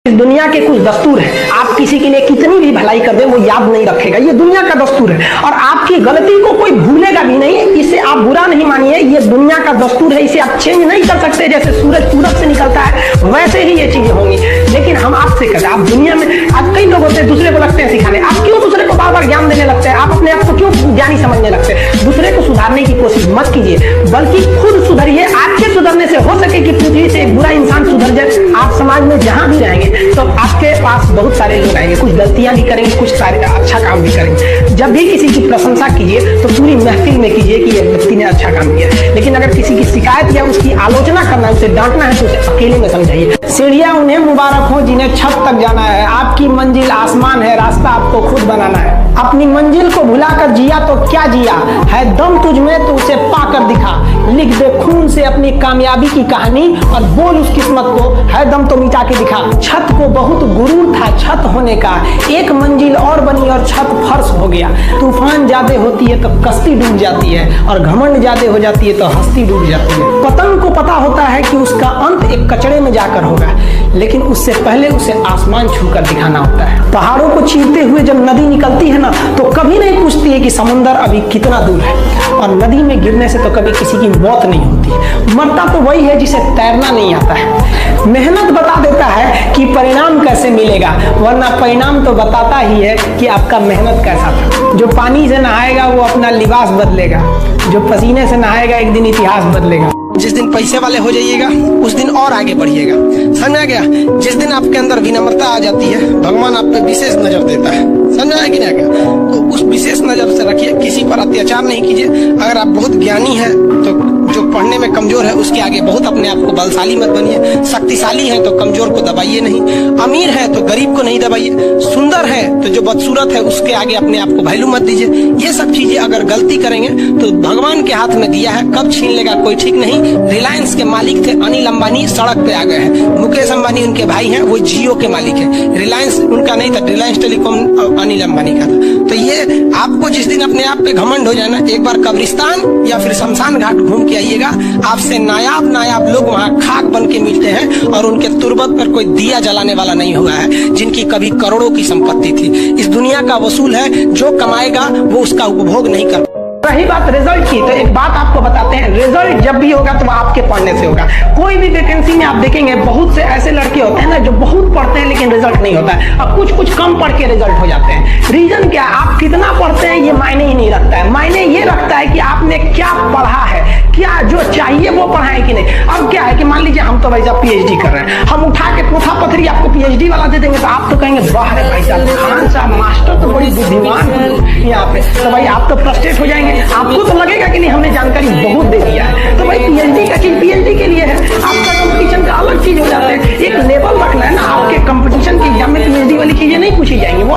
इस दुनिया के कुछ दस्तूर हैं, आप किसी के लिए कितनी भी भलाई कर दें वो याद नहीं रखेगा। ये दुनिया का दस्तूर है और आपकी गलती को कोई भूलेगा भी नहीं। इसे आप बुरा नहीं मानिए, ये दुनिया का दस्तूर है, इसे आप चेंज नहीं कर सकते। जैसे सूरज पूरब से निकलता है वैसे ही ये चीजें होंगी। लेकिन हम आपसे कहते हैं, आप दुनिया में आज कई लोग होते हैं दूसरे को लगते हैं सिखाने, आप क्यों दूसरे को बार बार ज्ञान देने लगते हैं? आप अपने आप को क्यों ज्ञानी समझने लगते हैं? दूसरे को सुधारने की कोशिश मत कीजिए, बल्कि खुद सुधरिए। आपके सुधरने से हो सके कि पृथ्वी से एक बुरा इंसान सुधर जाए। आप समाज में जहां भी रहेंगे तो आपके पास बहुत सारे लोग आएंगे, कुछ गलतियां भी करेंगे, कुछ सारे अच्छा काम भी करेंगे। जब भी किसी की प्रशंसा कीजिए तो पूरी महफिल में कीजिए कि ये व्यक्ति ने अच्छा काम किया। लेकिन अगर किसी की शिकायत या उसकी आलोचना करना है, उसे डांटना है, तो उसे अकेले में समझाइए। सीढ़ियां उन्हें मुबारक हो जिन्हें छत तक जाना है। आपकी मंजिल आसमान है, रास्ता आपको खुद बनाना है। अपनी मंजिल को भुलाकर जिया तो क्या जिया है, दम तुझ में तो उसे पाकर दिखा। लिख दे खून से अपनी कामयाबी की कहानी और बोल उस किस्मत को, है दम तो मिटा के दिखा। छत को बहुत गुरूर था छत होने का, एक मंजिल और बनी और छत फर्श हो गया। तूफान ज्यादा होती है तो कश्ती डूब जाती है और घमंड ज्यादा हो जाती है तो हस्ती डूब जाती है। पतंग को पता होता है कि उसका अंत एक कचड़े में जाकर होगा, लेकिन उससे पहले उसे आसमान छूकर दिखाना होता है। पहाड़ों को चीरते हुए जब नदी निकलती है ना, तो कभी नहीं पूछती है कि समुद्र अभी कितना दूर है। और नदी में गिरने से तो कभी किसी की मौत नहीं होती। मरता तो वही है जिसे तैरना नहीं आता है। मेहनत बता देता है कि परिणाम कैसे मिलेगा, वरना परिणाम तो बताता ही है कि आपका मेहनत कैसा था। जो पानी से नहाएगा वो अपना लिबास बदलेगा, जो पसीने से नहाएगा एक दिन इतिहास बदलेगा। जिस दिन पैसे वाले हो जाइएगा उस दिन और आगे बढ़िएगा, समझा गया? जिस दिन आपके अंदर विनम्रता आ जाती है भगवान आप पे विशेष नजर देता है, समझा है कि नहीं? तो उस विशेष नजर से रखिए, किसी पर अत्याचार नहीं कीजिए। अगर आप बहुत ज्ञानी हैं तो जो पढ़ने में कमजोर है उसके आगे बहुत अपने आप को बलशाली मत बनिए। शक्तिशाली है तो कमजोर को दबाइए नहीं, अमीर है तो गरीब को नहीं दबाइए, सुंदर है तो जो बदसूरत है उसके आगे अपने आप को वैल्यू मत दीजिए। ये सब चीजें अगर गलती करेंगे तो भगवान के हाथ में दिया है, कब छीन लेगा कोई ठीक नहीं। रिलायंस के मालिक थे अनिल अंबानी, सड़क पे आ गए हैं। मुकेश अंबानी उनके भाई हैं, वो जियो के मालिक है। रिलायंस उनका नहीं था, रिलायंस टेलीकॉम अनिल अंबानी का था। तो ये आपको जिस दिन अपने आप पे घमंड हो जाना, एक बार कब्रिस्तान या फिर शमशान घाट घूम के आइएगा, आपसे नायाब नायाब लोग वहाँ खाक बन के मिलते हैं और उनके तुरबत पर कोई दिया जलाने वाला नहीं हुआ है, जिनकी कभी करोड़ों की संपत्ति थी। इस दुनिया का वसूल है, जो कमाएगा वो उसका उपभोग नहीं कर। रही बात रिजल्ट की, तो एक बात आपको बताते हैं, रिजल्ट जब भी होगा तो आपके पढ़ने से होगा। कोई भी वैकेंसी में आप देखेंगे बहुत से ऐसे लड़के होते हैं ना जो बहुत पढ़ते हैं लेकिन रिजल्ट नहीं होता है, और कुछ कम पढ़ के रिजल्ट हो जाते हैं। रीजन क्या? आप कितना पढ़ते हैं ये मायने ही नहीं रखता है। मायने ये रखता है कि आपने क्या पढ़ा है, क्या जो चाहिए वो पढ़ा है कि नहीं। अब क्या है कि मान लीजिए हम तो भाई साहब पीएचडी कर रहे हैं, हम उठा के पोथा पथरी आपको पीएचडी वाला दे देंगे तो आप तो कहेंगे वाह रे भाई साहब, खान साहब मास्टर तो बड़ी बुद्धिमान है यहाँ पे। तो भाई आप तो फ्रस्ट्रेट हो जाएंगे, आपको तो लगेगा कि नहीं हमने जानकारी बहुत दे दिया है। तो भाई पीएचडी का चीज पीएचडी के लिए है, आपका कंपटीशन का अलग चीज हो जाता है। एक लेवल रखना है ना, आपके कंपटीशन के एग्जाम में पीएचडी वाली चीजें नहीं पूछी जाएंगी। वो